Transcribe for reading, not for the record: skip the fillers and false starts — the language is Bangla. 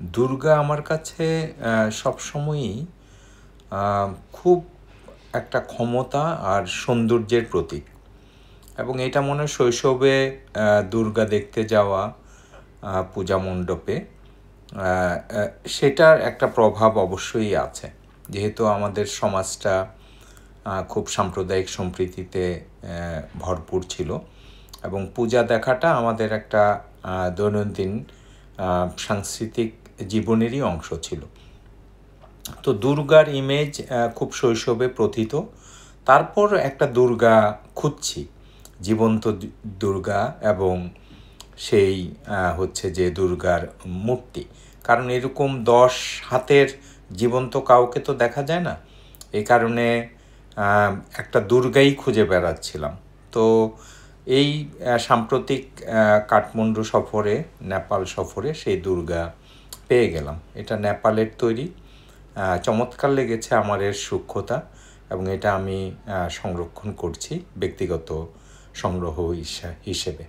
দুর্গা আমার কাছে সবসময়ই খুব একটা ক্ষমতা আর সৌন্দর্যের প্রতীক, এবং এটা মনে হয় শৈশবে দুর্গা দেখতে যাওয়া পূজা মণ্ডপে সেটার একটা প্রভাব অবশ্যই আছে, যেহেতু আমাদের সমাজটা খুব সাম্প্রদায়িক সম্প্রীতিতে ভরপুর ছিল, এবং পূজা দেখাটা আমাদের একটা দৈনন্দিন সাংস্কৃতিক জীবনেরই অংশ ছিল। তো দুর্গার ইমেজ খুব শৈশবে প্রথিত, তারপর একটা দুর্গা খুঁজছি, জীবন্ত দুর্গা, এবং সেই হচ্ছে যে দুর্গার মূর্তি, কারণ এরকম 10 হাতের জীবন্ত কাউকে তো দেখা যায় না, এই কারণে একটা দুর্গাই খুঁজে বেড়াচ্ছিলাম। তো এই সাম্প্রতিক কাঠমান্ডু সফরে, নেপাল সফরে সেই দুর্গা পেয়ে গেলাম। এটা নেপালের তৈরি, চমৎকার লেগেছে আমার এর সূক্ষ্মতা, এবং এটা আমি সংরক্ষণ করছি ব্যক্তিগত সংগ্রহ হিসেবে।